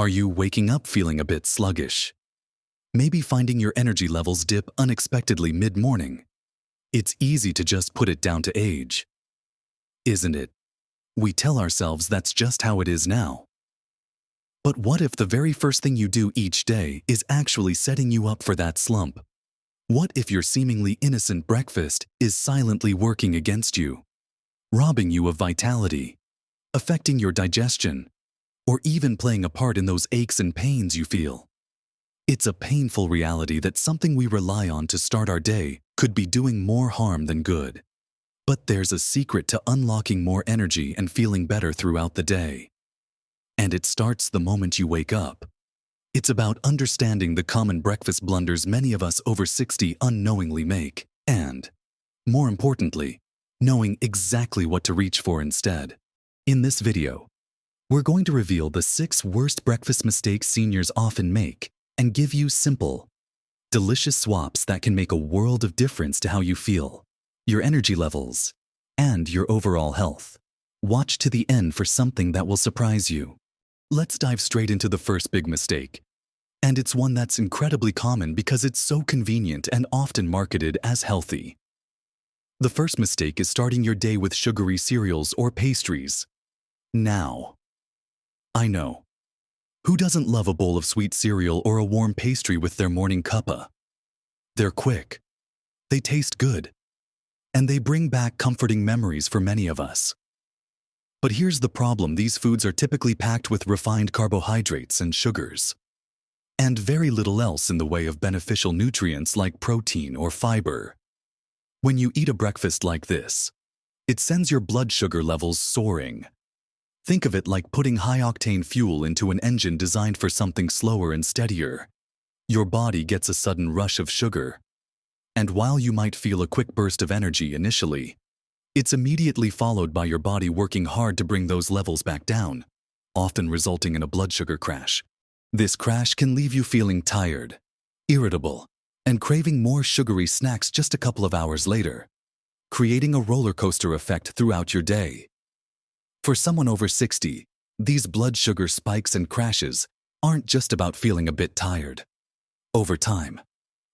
Are you waking up feeling a bit sluggish? Maybe finding your energy levels dip unexpectedly mid-morning? It's easy to just put it down to age, isn't it? We tell ourselves that's just how it is now. But what if the very first thing you do each day is actually setting you up for that slump? What if your seemingly innocent breakfast is silently working against you, robbing you of vitality, affecting your digestion, or even playing a part in those aches and pains you feel? It's a painful reality that something we rely on to start our day could be doing more harm than good. But there's a secret to unlocking more energy and feeling better throughout the day. And it starts the moment you wake up. It's about understanding the common breakfast blunders many of us over 60 unknowingly make, and, more importantly, knowing exactly what to reach for instead. In this video, we're going to reveal the 6 worst breakfast mistakes seniors often make and give you simple, delicious swaps that can make a world of difference to how you feel, your energy levels, and your overall health. Watch to the end for something that will surprise you. Let's dive straight into the first big mistake. And it's one that's incredibly common because it's so convenient and often marketed as healthy. The first mistake is starting your day with sugary cereals or pastries. Now, I know. Who doesn't love a bowl of sweet cereal or a warm pastry with their morning cuppa? They're quick, they taste good, and they bring back comforting memories for many of us. But here's the problem: these foods are typically packed with refined carbohydrates and sugars, and very little else in the way of beneficial nutrients like protein or fiber. When you eat a breakfast like this, it sends your blood sugar levels soaring. Think of it like putting high-octane fuel into an engine designed for something slower and steadier. Your body gets a sudden rush of sugar, and while you might feel a quick burst of energy initially, it's immediately followed by your body working hard to bring those levels back down, often resulting in a blood sugar crash. This crash can leave you feeling tired, irritable, and craving more sugary snacks just a couple of hours later, creating a roller coaster effect throughout your day. For someone over 60, these blood sugar spikes and crashes aren't just about feeling a bit tired. Over time,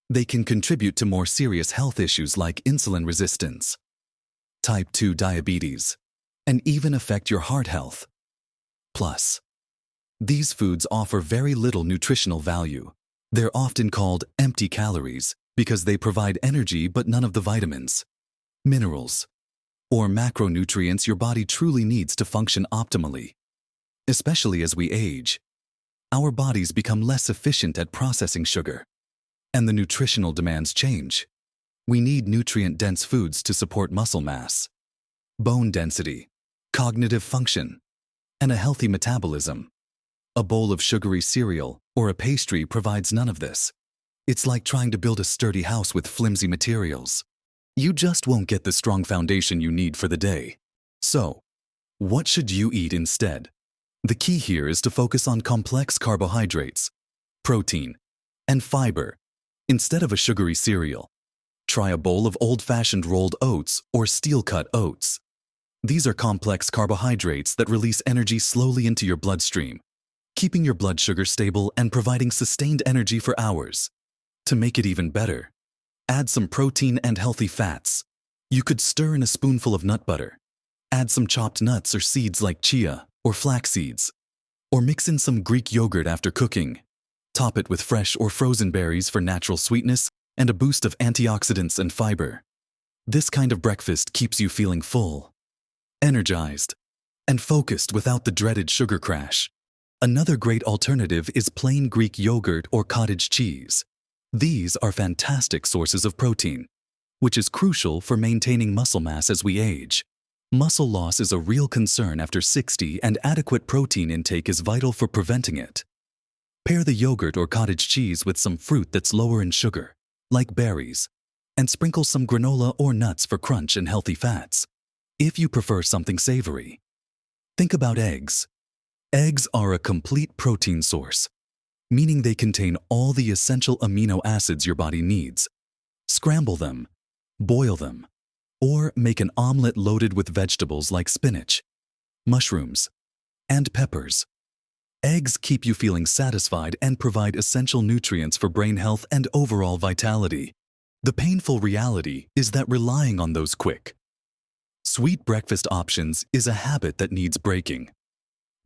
they can contribute to more serious health issues like insulin resistance, type 2 diabetes, and even affect your heart health. Plus, these foods offer very little nutritional value. They're often called empty calories because they provide energy but none of the vitamins, minerals, or macronutrients your body truly needs to function optimally. Especially as we age, our bodies become less efficient at processing sugar, and the nutritional demands change. We need nutrient-dense foods to support muscle mass, bone density, cognitive function, and a healthy metabolism. A bowl of sugary cereal or a pastry provides none of this. It's like trying to build a sturdy house with flimsy materials. You just won't get the strong foundation you need for the day. So, what should you eat instead? The key here is to focus on complex carbohydrates, protein, and fiber. Instead of a sugary cereal, try a bowl of old-fashioned rolled oats or steel-cut oats. These are complex carbohydrates that release energy slowly into your bloodstream, keeping your blood sugar stable and providing sustained energy for hours. To make it even better, add some protein and healthy fats. You could stir in a spoonful of nut butter, add some chopped nuts or seeds like chia or flax seeds, or mix in some Greek yogurt after cooking. Top it with fresh or frozen berries for natural sweetness and a boost of antioxidants and fiber. This kind of breakfast keeps you feeling full, energized, and focused without the dreaded sugar crash. Another great alternative is plain Greek yogurt or cottage cheese. These are fantastic sources of protein, which is crucial for maintaining muscle mass as we age. Muscle loss is a real concern after 60, and adequate protein intake is vital for preventing it. Pair the yogurt or cottage cheese with some fruit that's lower in sugar, like berries, and sprinkle some granola or nuts for crunch and healthy fats. If you prefer something savory, think about eggs. Eggs are a complete protein source, meaning they contain all the essential amino acids your body needs. Scramble them, boil them, or make an omelet loaded with vegetables like spinach, mushrooms, and peppers. Eggs keep you feeling satisfied and provide essential nutrients for brain health and overall vitality. The painful reality is that relying on those quick, sweet breakfast options is a habit that needs breaking.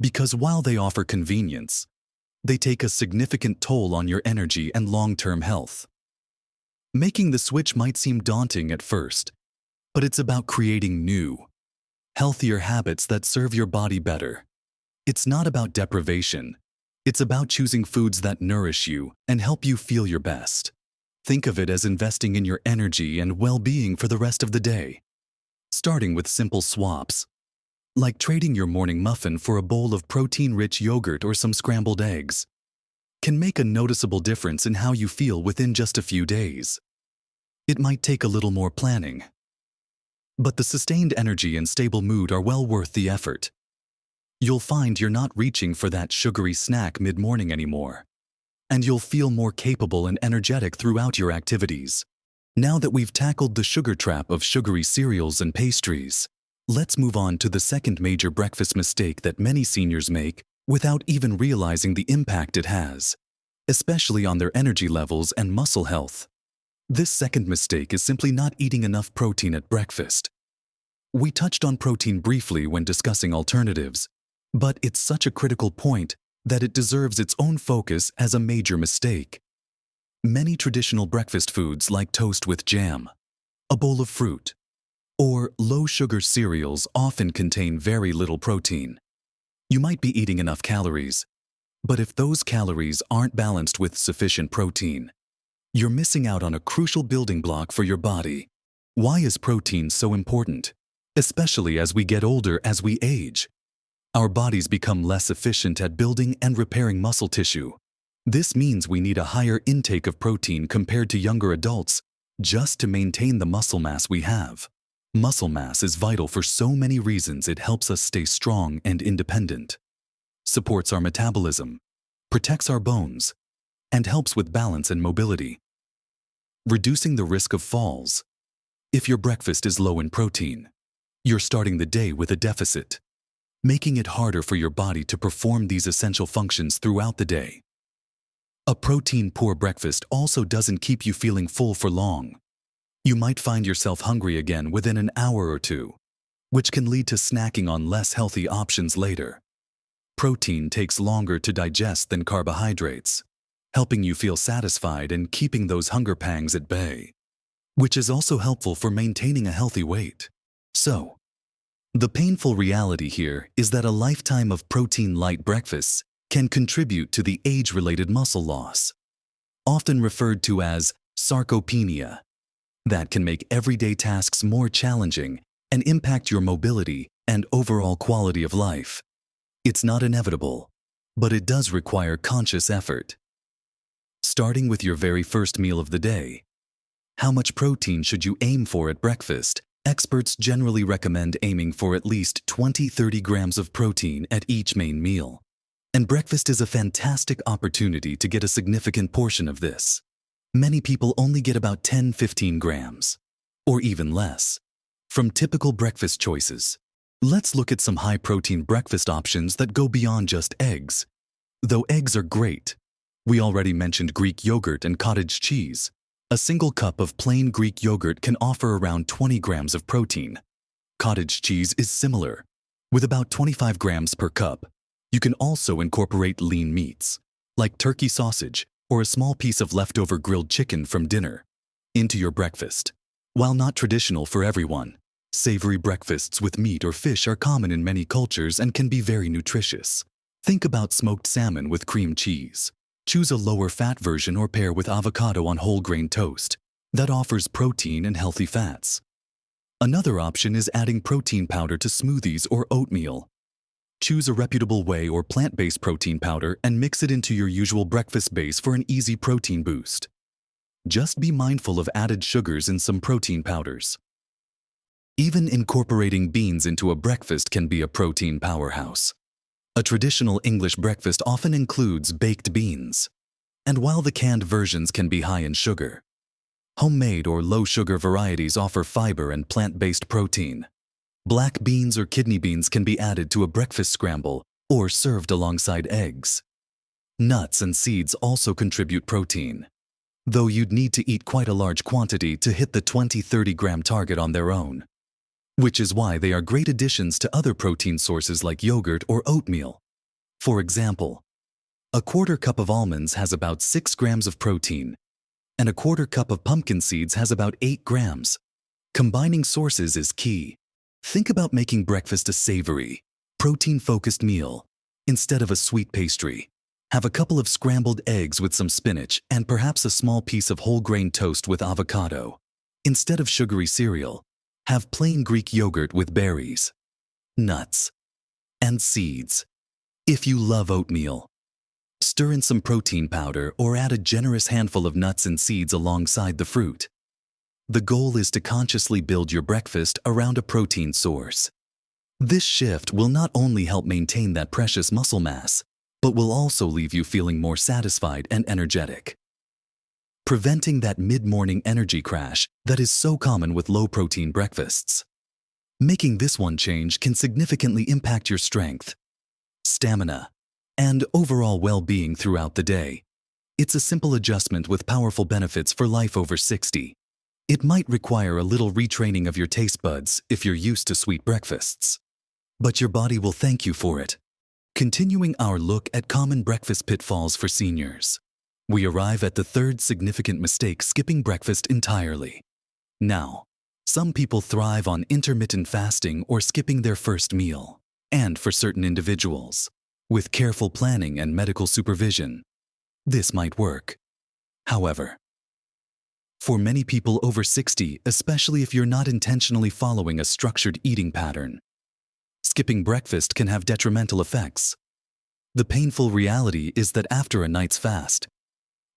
Because while they offer convenience, they take a significant toll on your energy and long-term health. Making the switch might seem daunting at first, but it's about creating new, healthier habits that serve your body better. It's not about deprivation. It's about choosing foods that nourish you and help you feel your best. Think of it as investing in your energy and well-being for the rest of the day. Starting with simple swaps, like trading your morning muffin for a bowl of protein-rich yogurt or some scrambled eggs, can make a noticeable difference in how you feel within just a few days. It might take a little more planning, but the sustained energy and stable mood are well worth the effort. You'll find you're not reaching for that sugary snack mid-morning anymore, and you'll feel more capable and energetic throughout your activities. Now that we've tackled the sugar trap of sugary cereals and pastries, let's move on to the second major breakfast mistake that many seniors make without even realizing the impact it has, especially on their energy levels and muscle health. This second mistake is simply not eating enough protein at breakfast. We touched on protein briefly when discussing alternatives, but it's such a critical point that it deserves its own focus as a major mistake. Many traditional breakfast foods like toast with jam, a bowl of fruit, or low-sugar cereals often contain very little protein. You might be eating enough calories, but if those calories aren't balanced with sufficient protein, you're missing out on a crucial building block for your body. Why is protein so important? Especially as we get older, as we age. Our bodies become less efficient at building and repairing muscle tissue. This means we need a higher intake of protein compared to younger adults just to maintain the muscle mass we have. Muscle mass is vital for so many reasons. It helps us stay strong and independent, supports our metabolism, protects our bones, and helps with balance and mobility. Reducing the risk of falls. If your breakfast is low in protein, you're starting the day with a deficit, making it harder for your body to perform these essential functions throughout the day. A protein-poor breakfast also doesn't keep you feeling full for long. You might find yourself hungry again within an hour or two, which can lead to snacking on less healthy options later. Protein takes longer to digest than carbohydrates, helping you feel satisfied and keeping those hunger pangs at bay, which is also helpful for maintaining a healthy weight. So, the painful reality here is that a lifetime of protein-light breakfasts can contribute to the age-related muscle loss, often referred to as sarcopenia, that can make everyday tasks more challenging and impact your mobility and overall quality of life. It's not inevitable, but it does require conscious effort. Starting with your very first meal of the day. How much protein should you aim for at breakfast? Experts generally recommend aiming for at least 20-30 grams of protein at each main meal. And breakfast is a fantastic opportunity to get a significant portion of this. Many people only get about 10-15 grams, or even less, from typical breakfast choices. Let's look at some high-protein breakfast options that go beyond just eggs. Though eggs are great, we already mentioned Greek yogurt and cottage cheese. A single cup of plain Greek yogurt can offer around 20 grams of protein. Cottage cheese is similar, with about 25 grams per cup. You can also incorporate lean meats, like turkey sausage or a small piece of leftover grilled chicken from dinner, into your breakfast. While not traditional for everyone, savory breakfasts with meat or fish are common in many cultures and can be very nutritious. Think about smoked salmon with cream cheese. Choose a lower-fat version or pair with avocado on whole-grain toast. That offers protein and healthy fats. Another option is adding protein powder to smoothies or oatmeal. Choose a reputable whey or plant-based protein powder and mix it into your usual breakfast base for an easy protein boost. Just be mindful of added sugars in some protein powders. Even incorporating beans into a breakfast can be a protein powerhouse. A traditional English breakfast often includes baked beans, and while the canned versions can be high in sugar, homemade or low-sugar varieties offer fiber and plant-based protein. Black beans or kidney beans can be added to a breakfast scramble or served alongside eggs. Nuts and seeds also contribute protein, though you'd need to eat quite a large quantity to hit the 20-30 gram target on their own, which is why they are great additions to other protein sources like yogurt or oatmeal. For example, a quarter cup of almonds has about 6 grams of protein, and a quarter cup of pumpkin seeds has about 8 grams. Combining sources is key. Think about making breakfast a savory, protein-focused meal instead of a sweet pastry. Have a couple of scrambled eggs with some spinach and perhaps a small piece of whole grain toast with avocado. Instead of sugary cereal, have plain Greek yogurt with berries, nuts, and seeds. If you love oatmeal, stir in some protein powder or add a generous handful of nuts and seeds alongside the fruit. The goal is to consciously build your breakfast around a protein source. This shift will not only help maintain that precious muscle mass, but will also leave you feeling more satisfied and energetic, preventing that mid-morning energy crash that is so common with low-protein breakfasts. Making this one change can significantly impact your strength, stamina, and overall well-being throughout the day. It's a simple adjustment with powerful benefits for life over 60. It might require a little retraining of your taste buds if you're used to sweet breakfasts, but your body will thank you for it. Continuing our look at common breakfast pitfalls for seniors, we arrive at the third significant mistake: skipping breakfast entirely. Now, some people thrive on intermittent fasting or skipping their first meal, and for certain individuals, with careful planning and medical supervision, this might work. However, for many people over 60, especially if you're not intentionally following a structured eating pattern, skipping breakfast can have detrimental effects. The painful reality is that after a night's fast,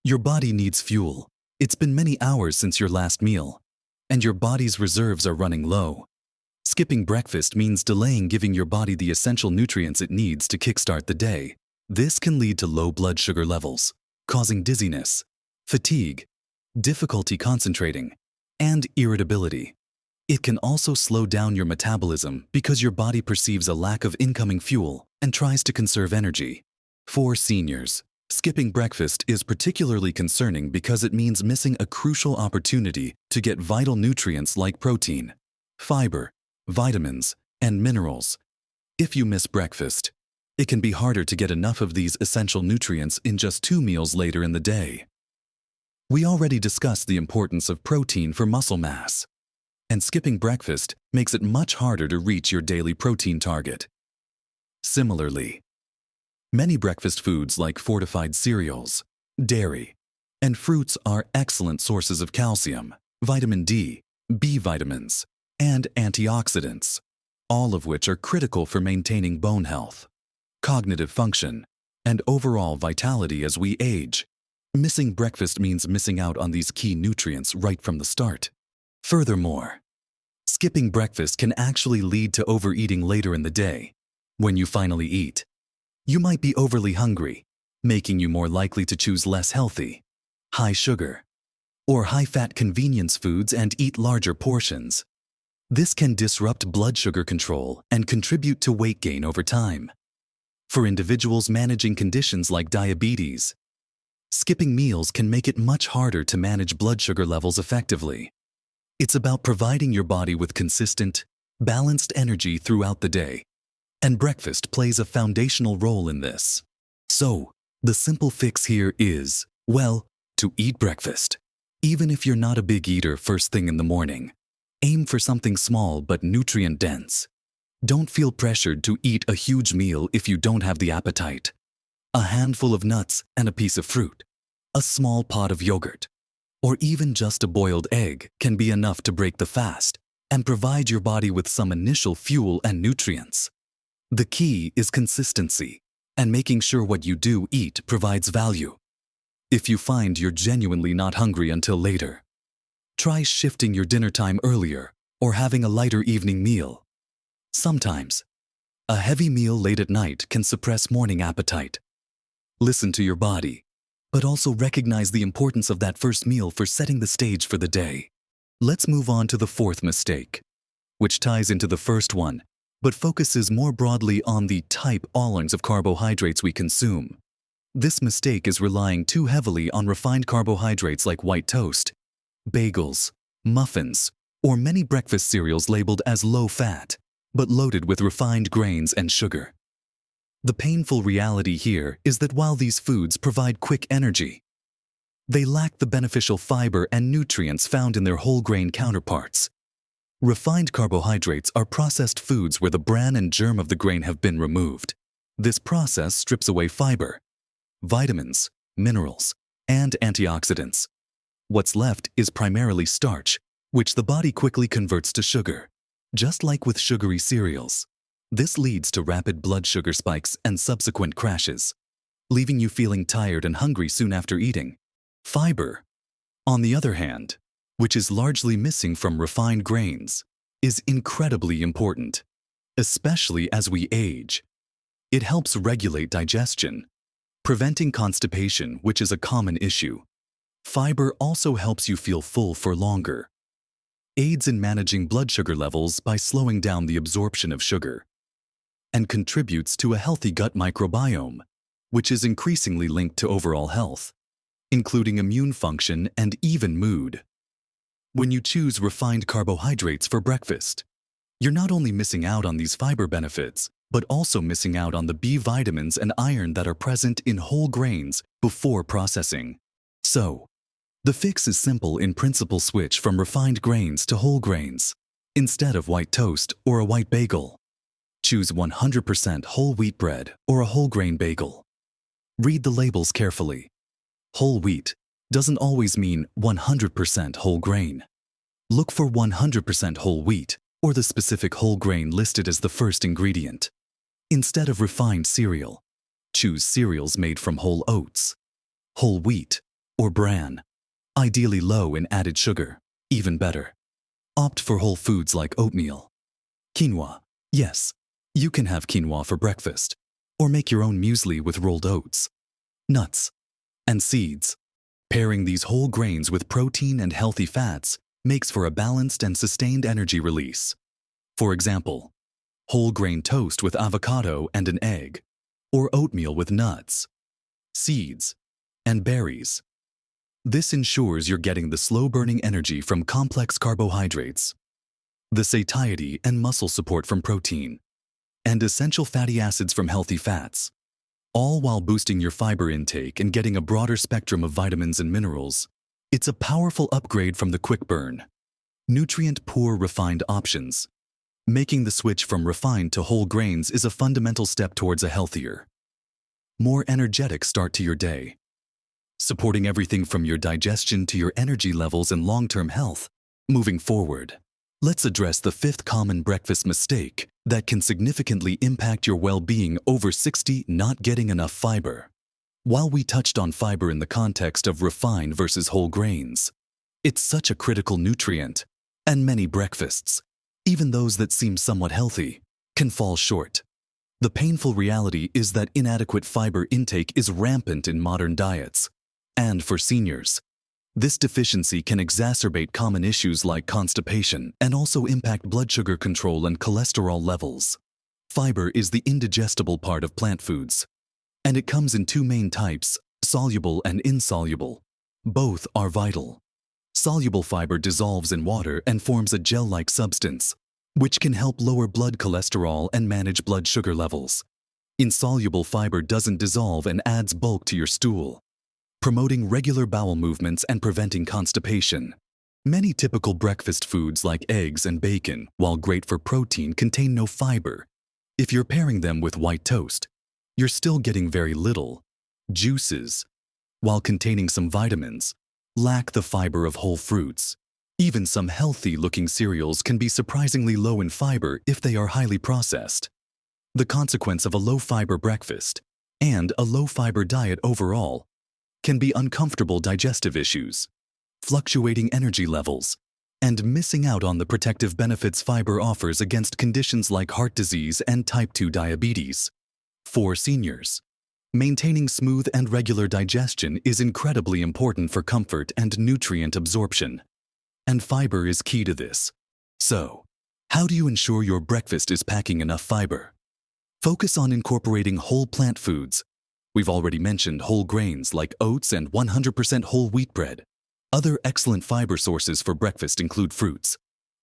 your body needs fuel. It's been many hours since your last meal, and your body's reserves are running low. Skipping breakfast means delaying giving your body the essential nutrients it needs to kickstart the day. This can lead to low blood sugar levels, causing dizziness, fatigue, difficulty concentrating, and irritability. It can also slow down your metabolism because your body perceives a lack of incoming fuel and tries to conserve energy. For seniors, skipping breakfast is particularly concerning because it means missing a crucial opportunity to get vital nutrients like protein, fiber, vitamins, and minerals. If you miss breakfast, it can be harder to get enough of these essential nutrients in just 2 meals later in the day. We already discussed the importance of protein for muscle mass, and skipping breakfast makes it much harder to reach your daily protein target. Similarly, many breakfast foods like fortified cereals, dairy, and fruits are excellent sources of calcium, vitamin D, B vitamins, and antioxidants, all of which are critical for maintaining bone health, cognitive function, and overall vitality as we age. Missing breakfast means missing out on these key nutrients right from the start. Furthermore, skipping breakfast can actually lead to overeating later in the day. When you finally eat, you might be overly hungry, making you more likely to choose less healthy, high sugar, or high-fat convenience foods and eat larger portions. This can disrupt blood sugar control and contribute to weight gain over time. For individuals managing conditions like diabetes, skipping meals can make it much harder to manage blood sugar levels effectively. It's about providing your body with consistent, balanced energy throughout the day, and breakfast plays a foundational role in this. So, the simple fix here is, well, to eat breakfast. Even if you're not a big eater first thing in the morning, aim for something small but nutrient-dense. Don't feel pressured to eat a huge meal if you don't have the appetite. A handful of nuts and a piece of fruit, a small pot of yogurt, or even just a boiled egg can be enough to break the fast and provide your body with some initial fuel and nutrients. The key is consistency and making sure what you do eat provides value. If you find you're genuinely not hungry until later, try shifting your dinner time earlier or having a lighter evening meal. Sometimes, a heavy meal late at night can suppress morning appetite. Listen to your body, but also recognize the importance of that first meal for setting the stage for the day. Let's move on to the fourth mistake, which ties into the first one but focuses more broadly on the type of carbohydrates we consume. This mistake is relying too heavily on refined carbohydrates like white toast, bagels, muffins, or many breakfast cereals labeled as low-fat, but loaded with refined grains and sugar. The painful reality here is that while these foods provide quick energy, they lack the beneficial fiber and nutrients found in their whole grain counterparts. Refined carbohydrates are processed foods where the bran and germ of the grain have been removed. This process strips away fiber, vitamins, minerals, and antioxidants. What's left is primarily starch, which the body quickly converts to sugar, just like with sugary cereals. This leads to rapid blood sugar spikes and subsequent crashes, leaving you feeling tired and hungry soon after eating. Fiber, on the other hand, which is largely missing from refined grains, is incredibly important, especially as we age. It helps regulate digestion, preventing constipation, which is a common issue. Fiber also helps you feel full for longer, aids in managing blood sugar levels by slowing down the absorption of sugar, and contributes to a healthy gut microbiome, which is increasingly linked to overall health, including immune function and even mood. When you choose refined carbohydrates for breakfast, you're not only missing out on these fiber benefits, but also missing out on the B vitamins and iron that are present in whole grains before processing. So, the fix is simple in principle: switch from refined grains to whole grains. Instead of white toast or a white bagel, choose 100% whole wheat bread or a whole grain bagel. Read the labels carefully. Whole wheat doesn't always mean 100% whole grain. Look for 100% whole wheat or the specific whole grain listed as the first ingredient. Instead of refined cereal, choose cereals made from whole oats, whole wheat, or bran, ideally low in added sugar, even better. Opt for whole foods like oatmeal. Quinoa. Yes, you can have quinoa for breakfast, or make your own muesli with rolled oats, nuts, and seeds. Pairing these whole grains with protein and healthy fats makes for a balanced and sustained energy release. For example, whole grain toast with avocado and an egg, or oatmeal with nuts, seeds, and berries. This ensures you're getting the slow-burning energy from complex carbohydrates, the satiety and muscle support from protein, and essential fatty acids from healthy fats, all while boosting your fiber intake and getting a broader spectrum of vitamins and minerals. It's a powerful upgrade from the quick burn, nutrient-poor refined options. Making the switch from refined to whole grains is a fundamental step towards a healthier, more energetic start to your day, supporting everything from your digestion to your energy levels and long-term health. Moving forward, let's address the fifth common breakfast mistake that can significantly impact your well-being: over 60, not getting enough fiber. While we touched on fiber in the context of refined versus whole grains, it's such a critical nutrient, and many breakfasts, even those that seem somewhat healthy, can fall short. The painful reality is that inadequate fiber intake is rampant in modern diets, and for seniors, this deficiency can exacerbate common issues like constipation and also impact blood sugar control and cholesterol levels. Fiber is the indigestible part of plant foods, and it comes in two main types: soluble and insoluble. Both are vital. Soluble fiber dissolves in water and forms a gel-like substance, which can help lower blood cholesterol and manage blood sugar levels. Insoluble fiber doesn't dissolve and adds bulk to your stool, promoting regular bowel movements and preventing constipation. Many typical breakfast foods like eggs and bacon, while great for protein, contain no fiber. If you're pairing them with white toast, you're still getting very little. Juices, while containing some vitamins, lack the fiber of whole fruits. Even some healthy-looking cereals can be surprisingly low in fiber if they are highly processed. The consequence of a low-fiber breakfast and a low-fiber diet overall can be uncomfortable digestive issues, fluctuating energy levels, and missing out on the protective benefits fiber offers against conditions like heart disease and type 2 diabetes. For seniors, maintaining smooth and regular digestion is incredibly important for comfort and nutrient absorption, and fiber is key to this. So, How do you ensure your breakfast is packing enough fiber? Focus on incorporating whole plant foods. We've already mentioned whole grains like oats and 100% whole wheat bread. Other excellent fiber sources for breakfast include fruits,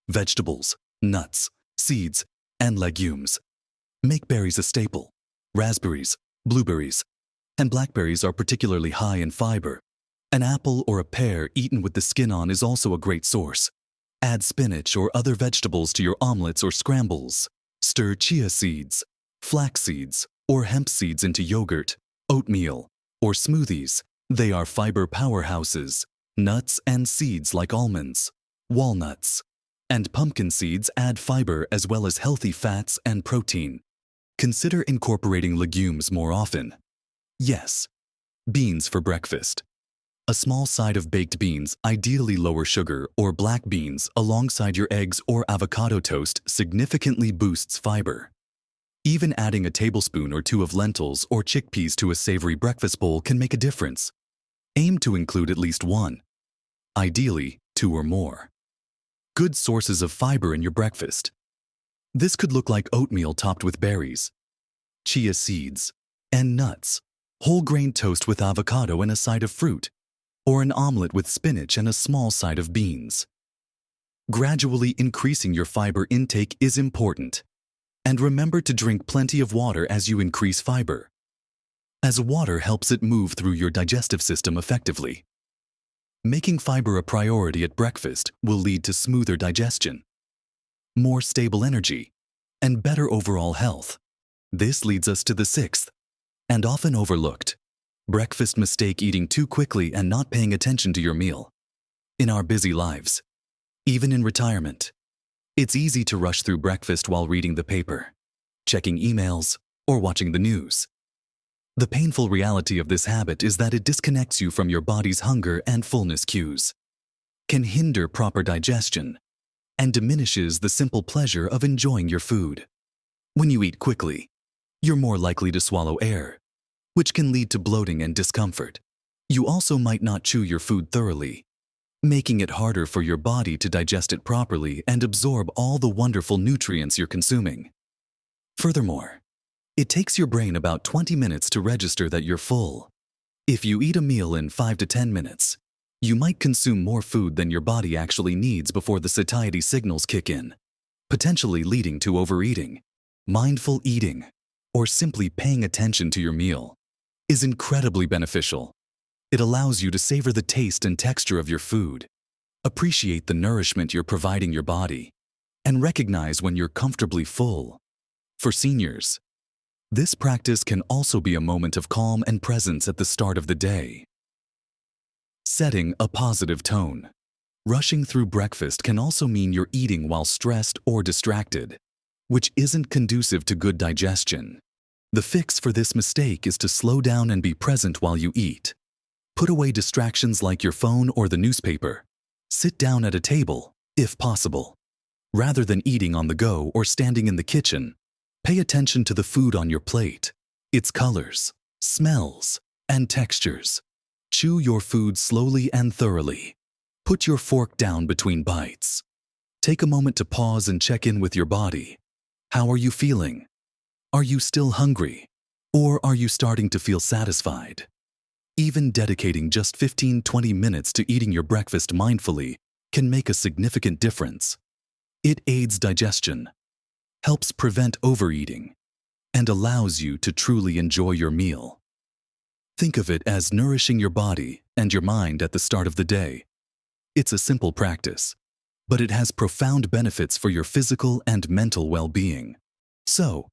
vegetables, nuts, seeds, and legumes. Make berries a staple. Raspberries, blueberries, and blackberries are particularly high in fiber. An apple or a pear eaten with the skin on is also a great source. Add spinach or other vegetables to your omelets or scrambles. Stir chia seeds, flax seeds, or hemp seeds into yogurt, oatmeal, or smoothies. They are fiber powerhouses. Nuts and seeds like almonds, walnuts, and pumpkin seeds add fiber as well as healthy fats and protein. Consider incorporating legumes more often. Yes, beans for breakfast. A small side of baked beans, ideally lower sugar, or black beans alongside your eggs or avocado toast significantly boosts fiber. Even adding a tablespoon or two of lentils or chickpeas to a savory breakfast bowl can make a difference. Aim to include at least one, ideally 2 or more. Good sources of fiber in your breakfast. This could look like oatmeal topped with berries, chia seeds, and nuts, whole grain toast with avocado and a side of fruit, or an omelet with spinach and a small side of beans. Gradually increasing your fiber intake is important. And remember to drink plenty of water as you increase fiber, as water helps it move through your digestive system effectively. Making fiber a priority at breakfast will lead to smoother digestion, more stable energy, and better overall health. This leads us to the 6th, and often overlooked, breakfast mistake: eating too quickly and not paying attention to your meal. In our busy lives, even in retirement, it's easy to rush through breakfast while reading the paper, checking emails, or watching the news. The painful reality of this habit is that it disconnects you from your body's hunger and fullness cues, can hinder proper digestion, and diminishes the simple pleasure of enjoying your food. When you eat quickly, you're more likely to swallow air, which can lead to bloating and discomfort. You also might not chew your food thoroughly, making it harder for your body to digest it properly and absorb all the wonderful nutrients you're consuming. Furthermore, it takes your brain about 20 minutes to register that you're full. If you eat a meal in 5 to 10 minutes, you might consume more food than your body actually needs before the satiety signals kick in, potentially leading to overeating. Mindful eating, or simply paying attention to your meal, is incredibly beneficial. It allows you to savor the taste and texture of your food, appreciate the nourishment you're providing your body, and recognize when you're comfortably full. For seniors, this practice can also be a moment of calm and presence at the start of the day. Setting a positive tone. Rushing through breakfast can also mean you're eating while stressed or distracted, which isn't conducive to good digestion. The fix for this mistake is to slow down and be present while you eat. Put away distractions like your phone or the newspaper. Sit down at a table, if possible. Rather than eating on the go or standing in the kitchen, pay attention to the food on your plate, its colors, smells, and textures. Chew your food slowly and thoroughly. Put your fork down between bites. Take a moment to pause and check in with your body. How are you feeling? Are you still hungry? Or are you starting to feel satisfied? Even dedicating just 15-20 minutes to eating your breakfast mindfully can make a significant difference. It aids digestion, helps prevent overeating, and allows you to truly enjoy your meal. Think of it as nourishing your body and your mind at the start of the day. It's a simple practice, but it has profound benefits for your physical and mental well-being. So,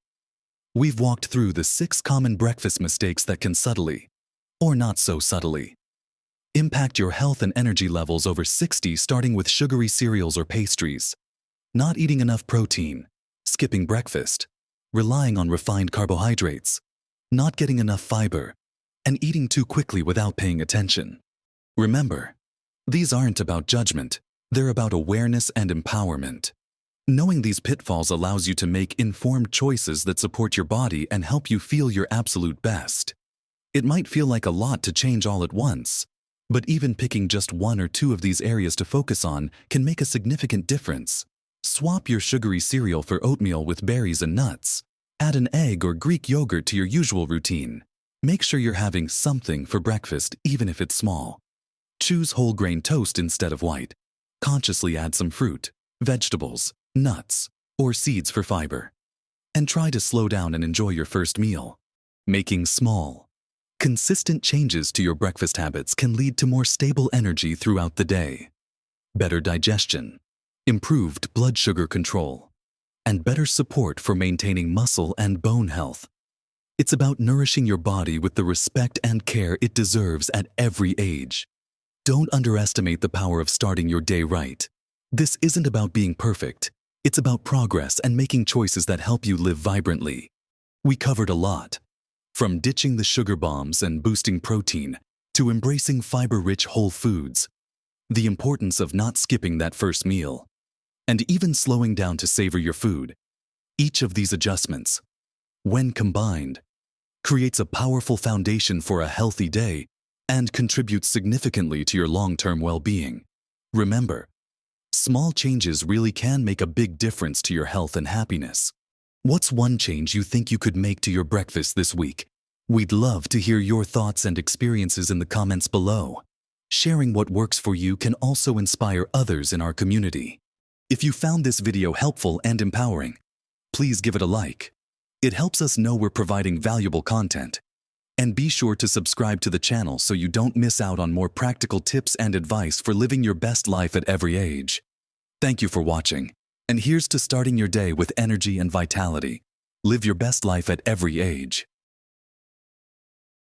we've walked through the 6 common breakfast mistakes that can subtly, or not so subtly, impact your health and energy levels over 60, starting with sugary cereals or pastries, not eating enough protein, skipping breakfast, relying on refined carbohydrates, not getting enough fiber, and eating too quickly without paying attention. Remember, these aren't about judgment, they're about awareness and empowerment. Knowing these pitfalls allows you to make informed choices that support your body and help you feel your absolute best. It might feel like a lot to change all at once, but even picking just 1 or 2 of these areas to focus on can make a significant difference. Swap your sugary cereal for oatmeal with berries and nuts. Add an egg or Greek yogurt to your usual routine. Make sure you're having something for breakfast, even if it's small. Choose whole grain toast instead of white. Consciously add some fruit, vegetables, nuts, or seeds for fiber. And try to slow down and enjoy your first meal. Making small, consistent changes to your breakfast habits can lead to more stable energy throughout the day. Better digestion, improved blood sugar control, and better support for maintaining muscle and bone health. It's about nourishing your body with the respect and care it deserves at every age. Don't underestimate the power of starting your day right. This isn't about being perfect. It's about progress and making choices that help you live vibrantly. We covered a lot. From ditching the sugar bombs and boosting protein to embracing fiber-rich whole foods, the importance of not skipping that first meal, and even slowing down to savor your food. Each of these adjustments, when combined, creates a powerful foundation for a healthy day and contributes significantly to your long-term well-being. Remember, small changes really can make a big difference to your health and happiness. What's one change you think you could make to your breakfast this week? We'd love to hear your thoughts and experiences in the comments below. Sharing what works for you can also inspire others in our community. If you found this video helpful and empowering, please give it a like. It helps us know we're providing valuable content. And be sure to subscribe to the channel so you don't miss out on more practical tips and advice for living your best life at every age. Thank you for watching. And here's to starting your day with energy and vitality. Live your best life at every age.